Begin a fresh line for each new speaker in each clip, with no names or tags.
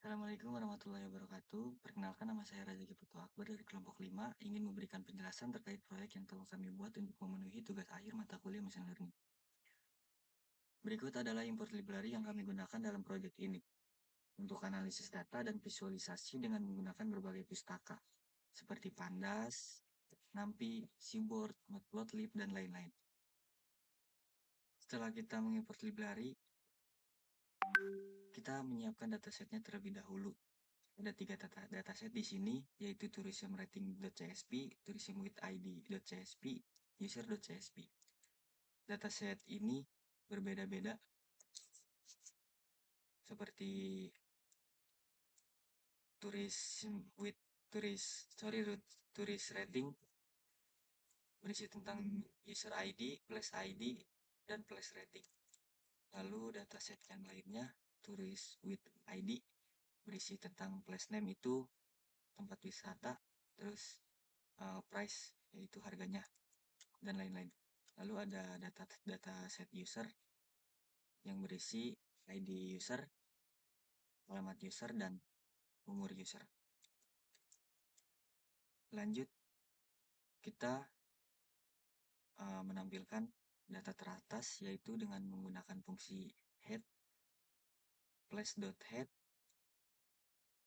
Assalamualaikum warahmatullahi wabarakatuh. Perkenalkan, nama saya Razaki Putu Akbar dari kelompok 5, ingin memberikan penjelasan terkait proyek yang telah kami buat untuk memenuhi tugas akhir mata kuliah Machine Learning. Berikut adalah import library yang kami gunakan dalam proyek ini untuk analisis data dan visualisasi dengan menggunakan berbagai pustaka seperti Pandas, NumPy, Seaboard, Matplotlib, dan lain-lain. Setelah kita mengimport library, kita menyiapkan datasetnya terlebih dahulu. Ada 3 dataset di sini, yaitu tourismrating.csv, tourismwithid.csv, user.csv. Dataset ini berbeda-beda, seperti tourist rating berisi tentang user ID, place ID, dan place rating. Lalu dataset yang lainnya, tourist with ID, berisi tentang place name itu tempat wisata, terus price yaitu harganya, dan lain-lain. Lalu ada data set user yang berisi ID user, alamat user, dan umur user. Lanjut, kita menampilkan data teratas, yaitu dengan menggunakan fungsi head place.head,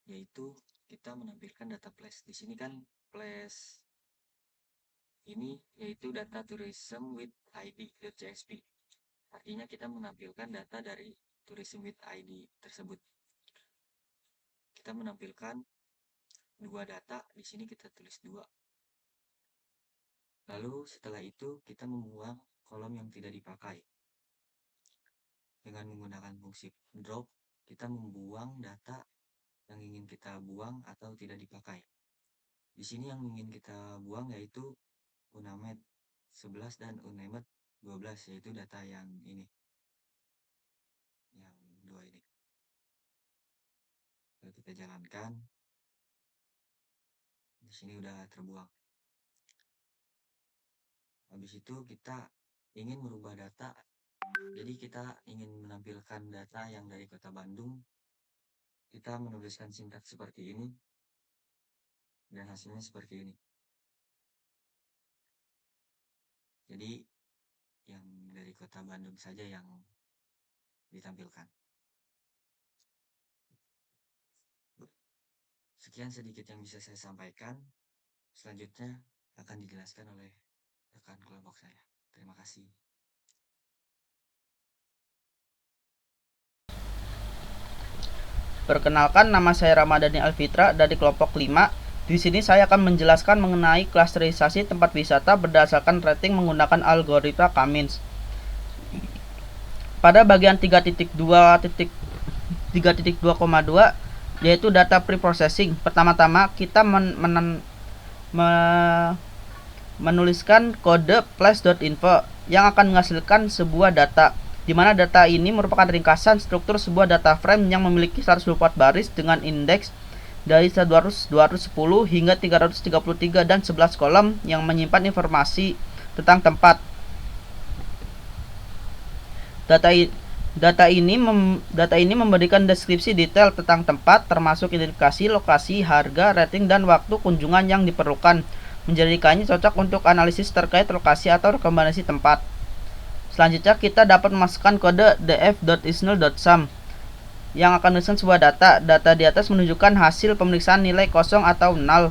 yaitu kita menampilkan data place. Di sini kan place ini yaitu data tourism with id.csv. Artinya kita menampilkan data dari tourism with ID tersebut. Kita menampilkan 2 data, di sini kita tulis 2. Lalu setelah itu kita membuang kolom yang tidak dipakai. Dengan menggunakan fungsi drop, kita membuang data yang ingin kita buang atau tidak dipakai. Di sini yang ingin kita buang yaitu unamed 11 dan unamed 12, yaitu data yang ini. Yang 2 ini. Lalu kita jalankan. Di sini udah terbuang. Habis itu kita ingin merubah data. Jadi kita ingin menampilkan data yang dari Kota Bandung. Kita menuliskan singkat seperti ini. Dan hasilnya seperti ini. Jadi yang dari Kota Bandung saja yang ditampilkan. Sekian sedikit yang bisa saya sampaikan. Selanjutnya akan dijelaskan oleh rekan kelompok saya. Terima kasih.
Perkenalkan, nama saya Ramadhani Alfitra dari kelompok 5. Di sini saya akan menjelaskan mengenai klasterisasi tempat wisata berdasarkan rating menggunakan algoritma Cummins. Pada bagian 3.2.2,2 yaitu data preprocessing. Pertama-tama kita menuliskan kode place.info yang akan menghasilkan sebuah data, di mana data ini merupakan ringkasan struktur sebuah data frame yang memiliki 124 baris dengan indeks dari 210 hingga 333 dan 11 kolom yang menyimpan informasi tentang tempat. Data ini memberikan deskripsi detail tentang tempat, termasuk identifikasi, lokasi, harga, rating, dan waktu kunjungan yang diperlukan, menjadikannya cocok untuk analisis terkait lokasi atau rekomendasi tempat. Selanjutnya kita dapat memasukkan kode df.isnul.sum yang akan menuliskan sebuah data. Data di atas menunjukkan hasil pemeriksaan nilai kosong atau null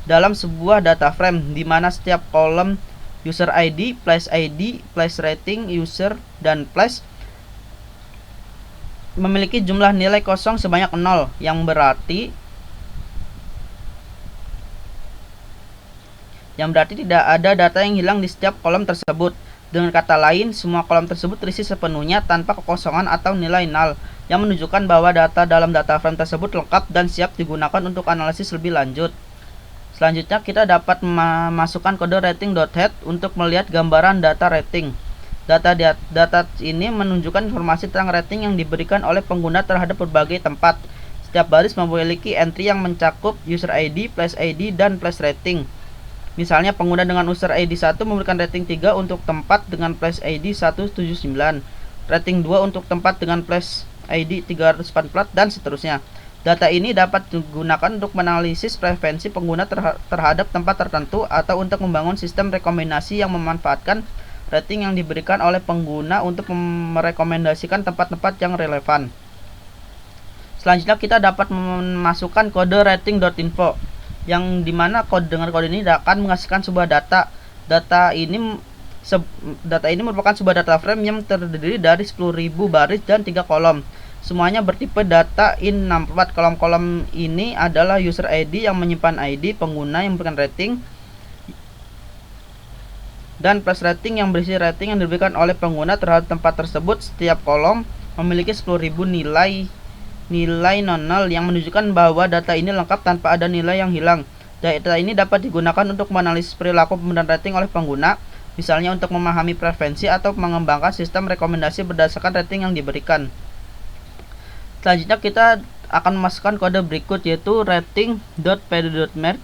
dalam sebuah data frame, di mana setiap kolom user ID, place rating, user, dan place memiliki jumlah nilai kosong sebanyak 0, yang berarti tidak ada data yang hilang di setiap kolom tersebut. Dengan kata lain, semua kolom tersebut terisi sepenuhnya tanpa kekosongan atau nilai null, yang menunjukkan bahwa data dalam data frame tersebut lengkap dan siap digunakan untuk analisis lebih lanjut. Selanjutnya kita dapat memasukkan kode rating.head untuk melihat gambaran data rating. Data ini menunjukkan informasi tentang rating yang diberikan oleh pengguna terhadap berbagai tempat. Setiap baris memiliki entry yang mencakup user ID, place ID, dan place rating. Misalnya pengguna dengan user ID 1 memberikan rating 3 untuk tempat dengan place ID 179, rating 2 untuk tempat dengan place ID 344, dan seterusnya. Data ini dapat digunakan untuk menganalisis preferensi pengguna terhadap tempat tertentu atau untuk membangun sistem rekomendasi yang memanfaatkan rating yang diberikan oleh pengguna untuk merekomendasikan tempat-tempat yang relevan. Selanjutnya kita dapat memasukkan kode rating.info yang dimana dengan kode ini akan menghasilkan sebuah data. Data ini merupakan sebuah data frame yang terdiri dari 10.000 baris dan 3 kolom. Semuanya bertipe data in64. Kolom-kolom ini adalah user ID yang menyimpan ID pengguna yang memberikan rating, dan plus rating yang berisi rating yang diberikan oleh pengguna terhadap tempat tersebut. Setiap kolom memiliki 10.000 nilai nol yang menunjukkan bahwa data ini lengkap tanpa ada nilai yang hilang. Data ini dapat digunakan untuk menganalisis perilaku pemberian rating oleh pengguna, misalnya untuk memahami preferensi atau mengembangkan sistem rekomendasi berdasarkan rating yang diberikan. Selanjutnya kita akan memasukkan kode berikut, yaitu rating.pd.merge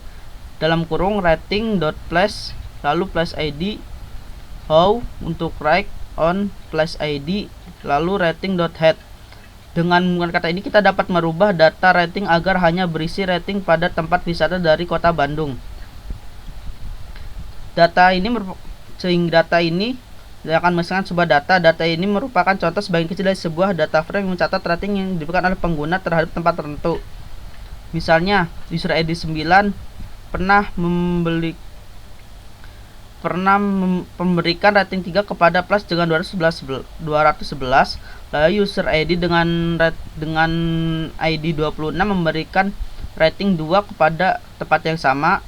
dalam kurung rating.place lalu place ID, how untuk right on place ID, lalu rating.head. Dengan menggunakan kata ini kita dapat merubah data rating agar hanya berisi rating pada tempat wisata dari Kota Bandung. Data ini akan menghasilkan sebuah data ini merupakan contoh sebagian kecil dari sebuah data frame yang mencatat rating yang diberikan oleh pengguna terhadap tempat tertentu. Misalnya, user ID 9 pernah memberikan rating 3 kepada plus dengan 211, lalu user ID dengan ID 26 memberikan rating 2 kepada tempat yang sama,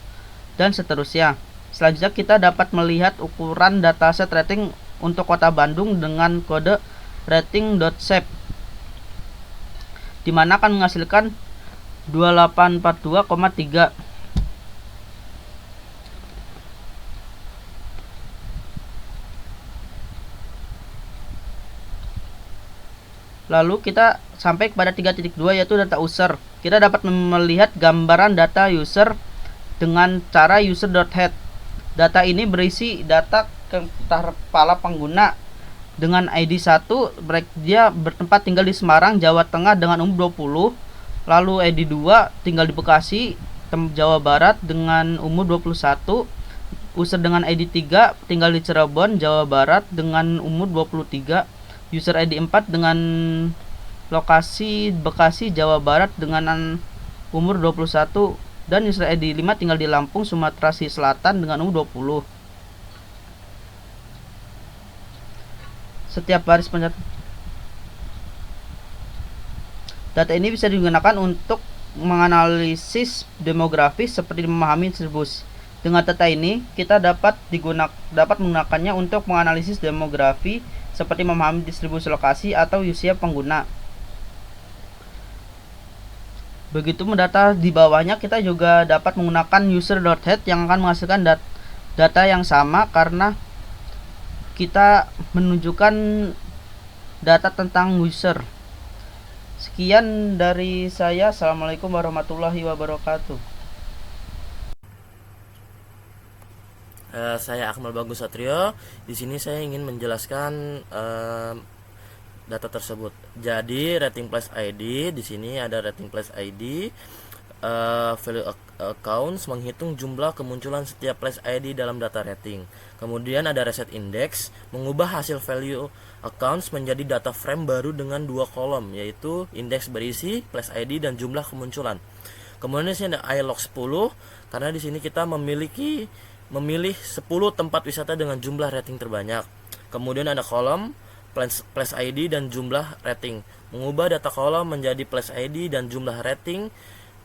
dan seterusnya. Selanjutnya kita dapat melihat ukuran dataset rating untuk Kota Bandung dengan kode rating.shape, dimana akan menghasilkan 2842,3. Lalu kita sampai kepada 3.2, yaitu data user. Kita dapat melihat gambaran data user dengan cara user.head. Data ini berisi data kepala pengguna dengan ID 1, dia bertempat tinggal di Semarang, Jawa Tengah dengan umur 20. Lalu ID 2 tinggal di Bekasi, Jawa Barat dengan umur 21. User dengan ID 3 tinggal di Cirebon, Jawa Barat dengan umur 23. User ID 4 dengan lokasi Bekasi, Jawa Barat dengan umur 21. Dan user ID 5 tinggal di Lampung, Sumatera Selatan dengan umur 20. Setiap baris pencatatan data ini bisa digunakan untuk menganalisis demografis seperti memahami distribusi. Dengan data ini kita dapat menggunakannya untuk menganalisis demografi seperti memahami distribusi lokasi atau usia pengguna. Begitu mendata di bawahnya, kita juga dapat menggunakan user.head yang akan menghasilkan data yang sama karena kita menunjukkan data tentang user. Sekian dari saya. Assalamualaikum warahmatullahi wabarakatuh.
Saya Akmal Bagus Satrio. Di sini saya ingin menjelaskan data tersebut. Jadi rating place ID, di sini ada rating place ID, value accounts menghitung jumlah kemunculan setiap place ID dalam data rating. Kemudian ada reset index, mengubah hasil value accounts menjadi data frame baru dengan 2 kolom, yaitu indeks berisi place ID dan jumlah kemunculan. Kemudian di sini ada ilog 10, karena di sini kita memilih 10 tempat wisata dengan jumlah rating terbanyak. Kemudian ada kolom place ID dan jumlah rating, mengubah data kolom menjadi place ID dan jumlah rating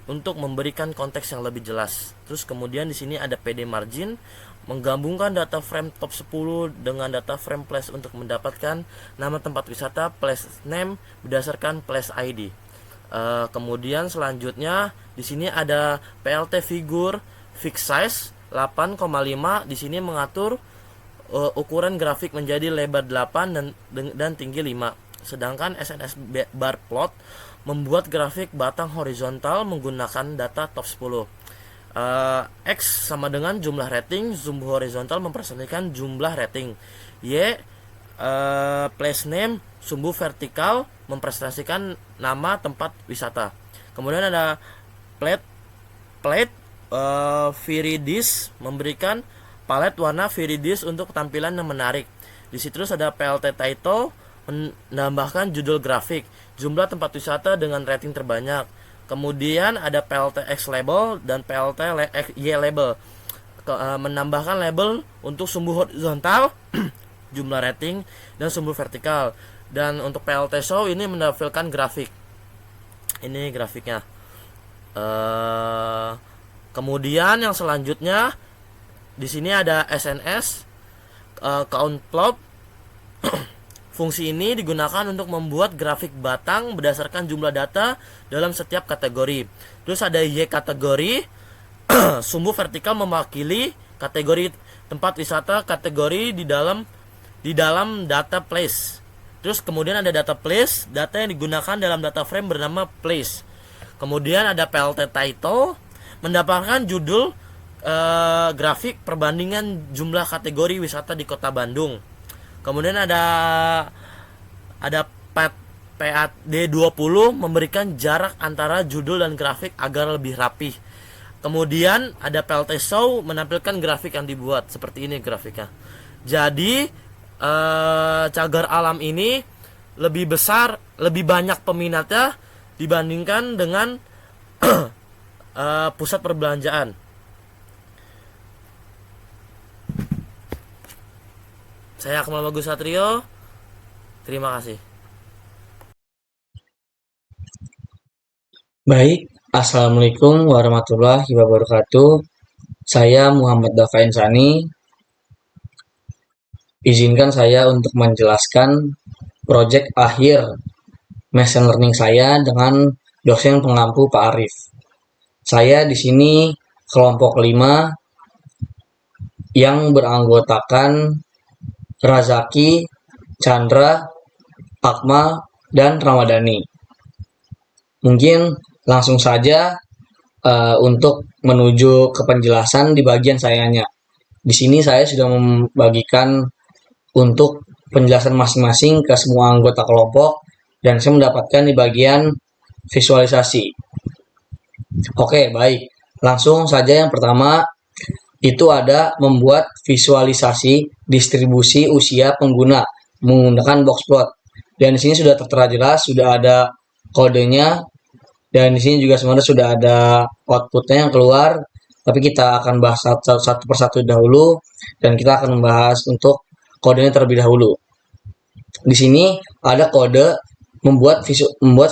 untuk memberikan konteks yang lebih jelas. Terus kemudian di sini ada PD margin, menggabungkan data frame top 10 dengan data frame place untuk mendapatkan nama tempat wisata place name berdasarkan place ID. Kemudian selanjutnya di sini ada PLT figure fixed size 8,5. Di sini mengatur ukuran grafik menjadi lebar 8 dan tinggi 5. Sedangkan SNS bar plot membuat grafik batang horizontal menggunakan data top 10. X sama dengan jumlah rating, zoom horizontal mempresentasikan jumlah rating. Y place name, sumbu vertikal mempresentasikan nama tempat wisata. Kemudian ada plate plate Viridis memberikan palet warna Viridis untuk tampilan yang menarik. Di situ terus ada PLT title menambahkan judul grafik, jumlah tempat wisata dengan rating terbanyak. Kemudian ada PLT X label dan PLT Y label, menambahkan label untuk sumbu horizontal, jumlah rating dan sumbu vertikal. Dan untuk PLT show ini menampilkan grafik. Ini grafiknya. Kemudian yang selanjutnya di sini ada SNS count plot. Fungsi ini digunakan untuk membuat grafik batang berdasarkan jumlah data dalam setiap kategori. Terus ada Y kategori, sumbu vertikal mewakili kategori tempat wisata kategori di dalam data place. Terus kemudian ada data place, data yang digunakan dalam data frame bernama place. Kemudian ada PLT title, mendapatkan judul grafik perbandingan jumlah kategori wisata di Kota Bandung. Kemudian ada PAD20 memberikan jarak antara judul dan grafik agar lebih rapih. Kemudian ada PLT show menampilkan grafik yang dibuat seperti ini grafiknya. Jadi cagar alam ini lebih besar, lebih banyak peminatnya dibandingkan dengan pusat perbelanjaan. Saya Akmal Bagus Satrio. Terima kasih.
Baik, Assalamualaikum warahmatullahi wabarakatuh. Saya Muhammad Dafa Insani. Izinkan saya untuk menjelaskan proyek akhir machine learning saya dengan dosen pengampu Pak Arif. Saya di sini kelompok 5 yang beranggotakan Razaki, Chandra, Akmal, dan Ramadhani. Mungkin langsung saja untuk menuju ke penjelasan di bagian sayanya. Di sini saya sudah membagikan untuk penjelasan masing-masing ke semua anggota kelompok dan saya mendapatkan di bagian visualisasi. Oke, baik. Langsung saja yang pertama itu ada membuat visualisasi distribusi usia pengguna menggunakan boxplot. Dan di sini sudah tertera jelas, sudah ada kodenya, dan di sini juga sebenarnya sudah ada outputnya yang keluar. Tapi kita akan bahas satu persatu dahulu, dan kita akan membahas untuk kodenya terlebih dahulu. Di sini ada kode membuat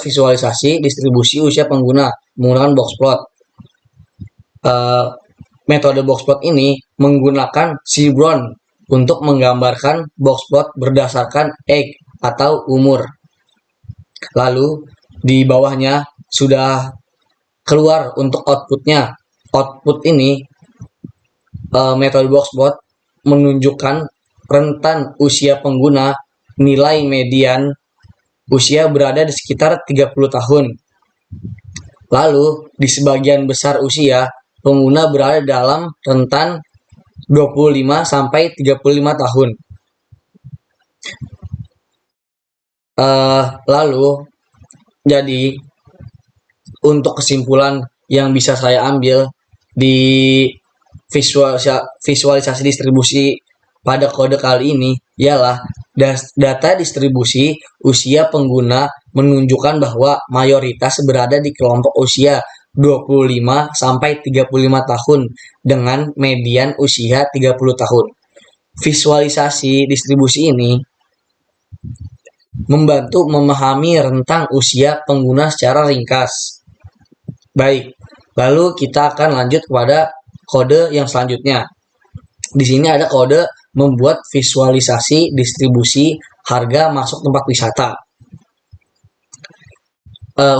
visualisasi distribusi usia pengguna menggunakan boxplot. Metode boxplot ini menggunakan Seaborn untuk menggambarkan boxplot berdasarkan age atau umur. Lalu di bawahnya sudah keluar untuk outputnya. Output ini metode boxplot menunjukkan rentan usia pengguna, nilai median usia berada di sekitar 30 tahun. Lalu di sebagian besar usia pengguna berada dalam rentan 25 sampai 35 tahun. Lalu jadi untuk kesimpulan yang bisa saya ambil di visualisasi distribusi pada kode kali ini ialah data distribusi usia pengguna menunjukkan bahwa mayoritas berada di kelompok usia 25 sampai 35 tahun dengan median usia 30 tahun. Visualisasi distribusi ini membantu memahami rentang usia pengguna secara ringkas. Baik, lalu kita akan lanjut kepada kode yang selanjutnya. Di sini ada kode membuat visualisasi distribusi harga masuk tempat wisata.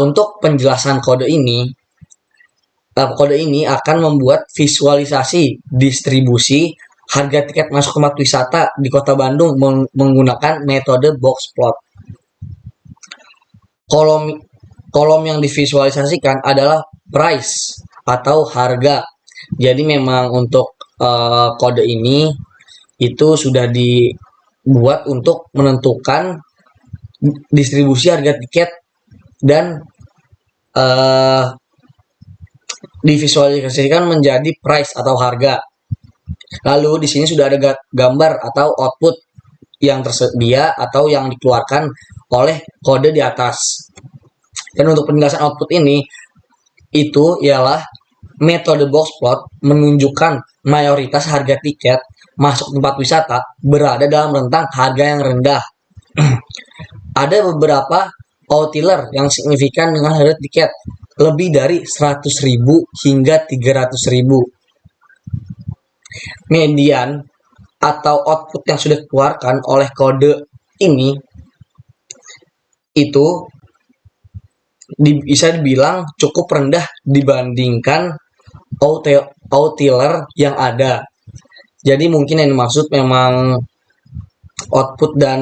Untuk penjelasan kode ini akan membuat visualisasi distribusi harga tiket masuk tempat wisata di Kota Bandung menggunakan metode boxplot. Kolom yang divisualisasikan adalah price atau harga. Jadi memang untuk kode ini itu sudah dibuat untuk menentukan distribusi harga tiket dan eh, divisualisasikan menjadi price atau harga. Lalu di sini sudah ada gambar atau output yang tersedia atau yang dikeluarkan oleh kode di atas. Dan untuk penjelasan output ini, itu ialah metode box plot menunjukkan mayoritas harga tiket masuk tempat wisata berada dalam rentang harga yang rendah. Ada beberapa outlier yang signifikan dengan harga tiket lebih dari 100.000 hingga 300.000. Median atau output yang sudah dikeluarkan oleh kode ini itu bisa dibilang cukup rendah dibandingkan outlier yang ada. Jadi mungkin yang dimaksud memang output dan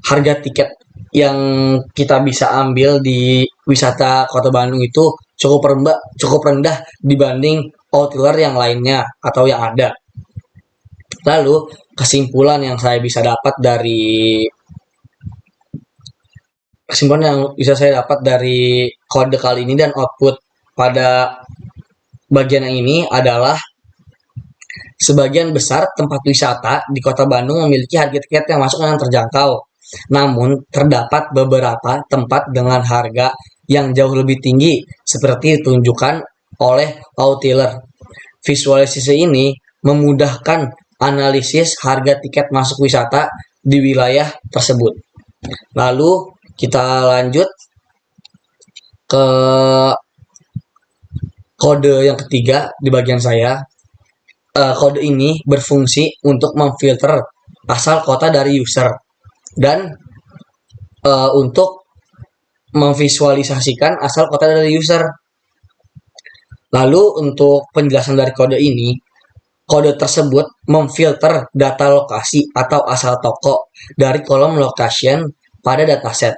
harga tiket yang kita bisa ambil di wisata Kota Bandung itu cukup rendah dibanding outlier yang lainnya atau yang ada. Lalu kesimpulan yang saya bisa dapat dari kode kali ini dan output pada bagian yang ini adalah sebagian besar tempat wisata di Kota Bandung memiliki harga tiket yang masuk yang terjangkau. Namun, terdapat beberapa tempat dengan harga yang jauh lebih tinggi, seperti ditunjukkan oleh outlier. Visualisasi ini memudahkan analisis harga tiket masuk wisata di wilayah tersebut. Lalu, kita lanjut ke kode yang ketiga di bagian saya. Kode ini berfungsi untuk memfilter asal kota dari user dan untuk memvisualisasikan asal kota dari user. Lalu untuk penjelasan dari kode ini, kode tersebut memfilter data lokasi atau asal toko dari kolom location pada dataset.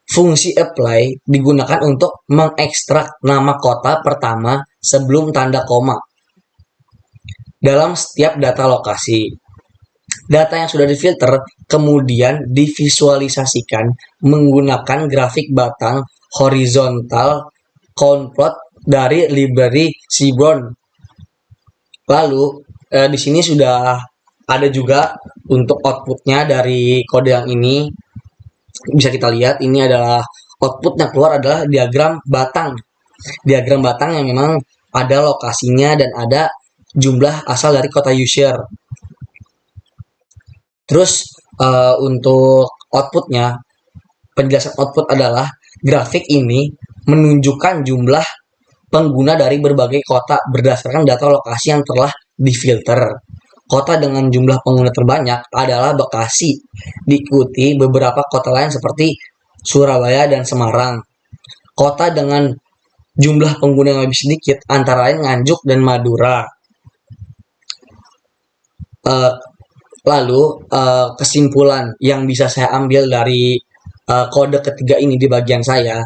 Fungsi apply digunakan untuk mengekstrak nama kota pertama sebelum tanda koma dalam setiap data lokasi. Data yang sudah difilter kemudian divisualisasikan menggunakan grafik batang horizontal conplot dari library Seaborn. Lalu di sini sudah ada juga untuk outputnya dari kode yang ini. Bisa kita lihat ini adalah output yang keluar adalah diagram batang. Diagram batang yang memang ada lokasinya dan ada jumlah asal dari kota user. Terus untuk outputnya, penjelasan output adalah grafik ini menunjukkan jumlah pengguna dari berbagai kota berdasarkan data lokasi yang telah difilter. Kota dengan jumlah pengguna terbanyak adalah Bekasi, diikuti beberapa kota lain seperti Surabaya dan Semarang. Kota dengan jumlah pengguna yang lebih sedikit antara lain Nganjuk dan Madura. Lalu kesimpulan yang bisa saya ambil dari kode ketiga ini di bagian saya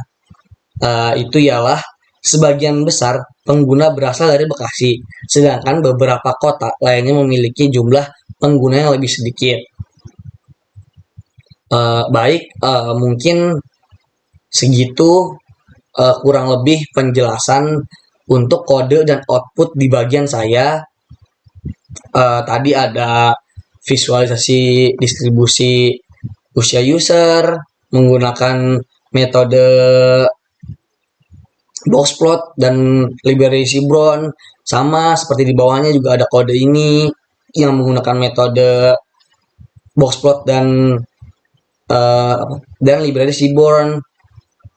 itu ialah sebagian besar pengguna berasal dari Bekasi, sedangkan beberapa kota lainnya memiliki jumlah pengguna yang lebih sedikit. Mungkin segitu kurang lebih penjelasan untuk kode dan output di bagian saya. Tadi ada visualisasi distribusi usia user menggunakan metode box plot dan library Seaborn, sama seperti di bawahnya juga ada kode ini yang menggunakan metode box plot dan library Seaborn.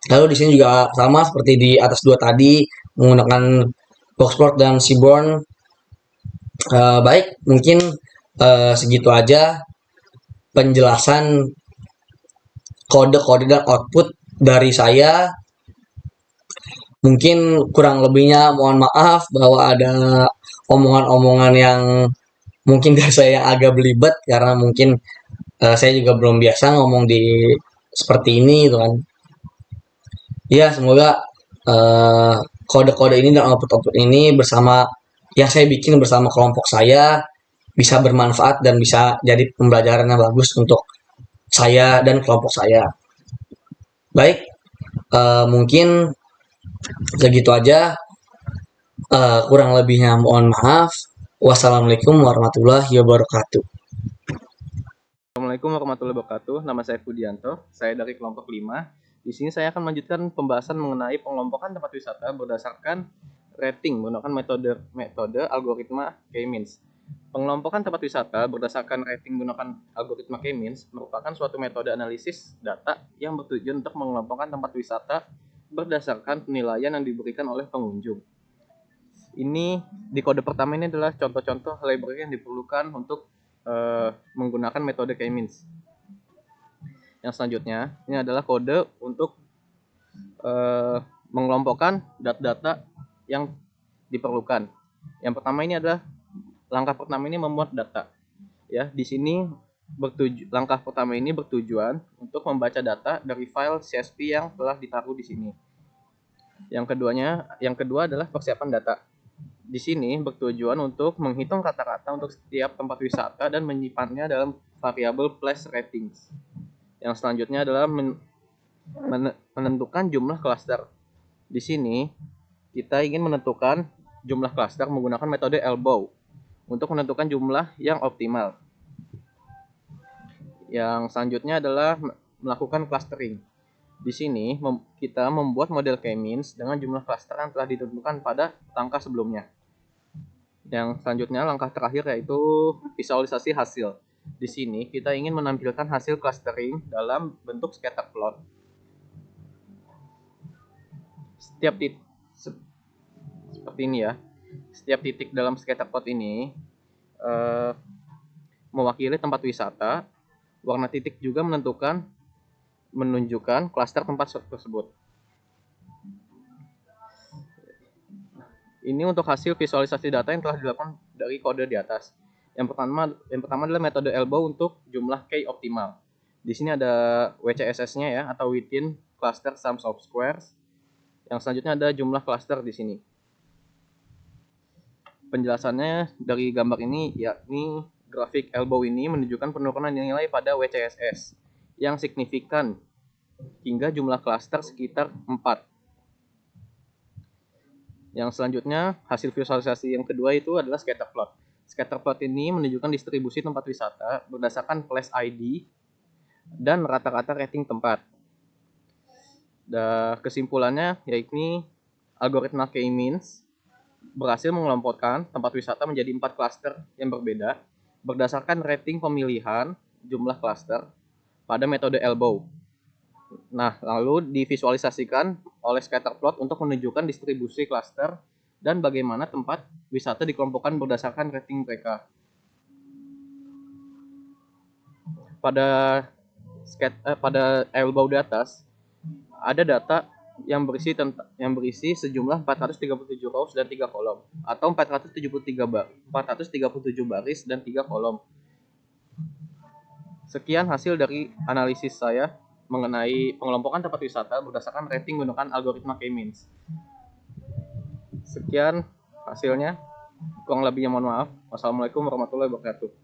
Lalu di sini juga sama seperti di atas dua tadi menggunakan box plot dan Seaborn. Mungkin segitu aja penjelasan kode-kode dan output dari saya. Mungkin kurang lebihnya mohon maaf bahwa ada omongan-omongan yang mungkin dari saya agak belibet karena mungkin saya juga belum biasa ngomong di seperti ini gitu kan. Ya, semoga kode-kode ini dan output-output ini yang saya bikin bersama kelompok saya bisa bermanfaat dan bisa jadi pembelajaran yang bagus untuk saya dan kelompok saya. Baik, Mungkin segitu aja. Kurang lebihnya mohon maaf. Wassalamualaikum warahmatullahi wabarakatuh.
Assalamualaikum warahmatullahi wabarakatuh. Nama saya Pudianto. Saya dari kelompok 5. Di sini saya akan melanjutkan pembahasan mengenai pengelompokan tempat wisata berdasarkan rating menggunakan metode algoritma K-means. Pengelompokan tempat wisata berdasarkan rating menggunakan algoritma K-means merupakan suatu metode analisis data yang bertujuan untuk mengelompokkan tempat wisata berdasarkan penilaian yang diberikan oleh pengunjung. Ini di kode pertama ini adalah contoh-contoh library yang diperlukan untuk menggunakan metode K-means. Yang selanjutnya ini adalah kode untuk mengelompokkan data-data yang diperlukan. Yang pertama ini adalah langkah pertama ini memuat data. Ya, di sini langkah pertama ini bertujuan untuk membaca data dari file CSV yang telah ditaruh di sini. Yang kedua adalah persiapan data. Di sini bertujuan untuk menghitung kata-kata untuk setiap tempat wisata dan menyimpannya dalam variabel place ratings. Yang selanjutnya adalah menentukan jumlah klaster. Di sini kita ingin menentukan jumlah klaster menggunakan metode elbow untuk menentukan jumlah yang optimal. Yang selanjutnya adalah melakukan clustering. Di sini kita membuat model K-means dengan jumlah klaster yang telah ditentukan pada langkah sebelumnya. Yang selanjutnya langkah terakhir yaitu visualisasi hasil. Di sini kita ingin menampilkan hasil clustering dalam bentuk scatter plot. Seperti ini ya. Setiap titik dalam scatter plot ini mewakili tempat wisata. Warna titik juga menunjukkan klaster tempat tersebut. Ini untuk hasil visualisasi data yang telah dilakukan dari kode di atas. Yang pertama adalah metode elbow untuk jumlah K optimal. Di sini ada WCSS-nya ya, atau within cluster sums of squares. Yang selanjutnya ada jumlah cluster di sini. Penjelasannya dari gambar ini, yakni grafik elbow ini menunjukkan penurunan nilai pada WCSS yang signifikan hingga jumlah cluster sekitar 4. Yang selanjutnya, hasil visualisasi yang kedua itu adalah scatter plot. Scatter plot ini menunjukkan distribusi tempat wisata berdasarkan place ID dan rata-rata rating tempat. Dan kesimpulannya yakni algoritma K-means berhasil mengelompokkan tempat wisata menjadi 4 klaster yang berbeda berdasarkan rating pemilihan jumlah klaster pada metode elbow. Nah, lalu divisualisasikan oleh scatter plot untuk menunjukkan distribusi klaster dan bagaimana tempat wisata dikelompokkan berdasarkan rating mereka. Pada elbow di atas ada data yang berisi sejumlah 437 rows dan 3 kolom atau 437 baris dan 3 kolom. Sekian hasil dari analisis saya mengenai pengelompokan tempat wisata berdasarkan rating menggunakan algoritma K-means. Sekian hasilnya. Kurang lebihnya mohon maaf. Wassalamualaikum warahmatullahi wabarakatuh.